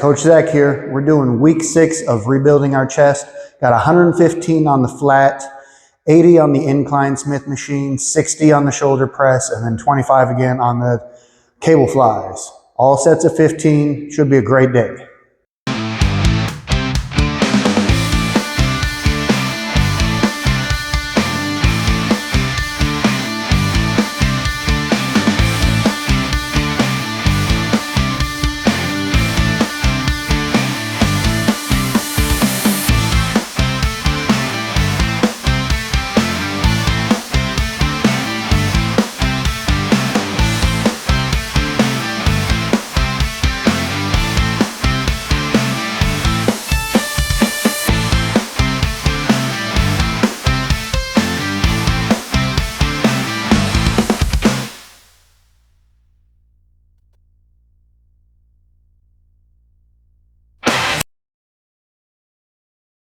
Coach Zach here. We're doing week 6 of rebuilding our chest. Got 115 on the flat, 80 on the incline Smith machine, 60 on the shoulder press, and then 25 again on the cable flies. All sets of 15. Should be a great day.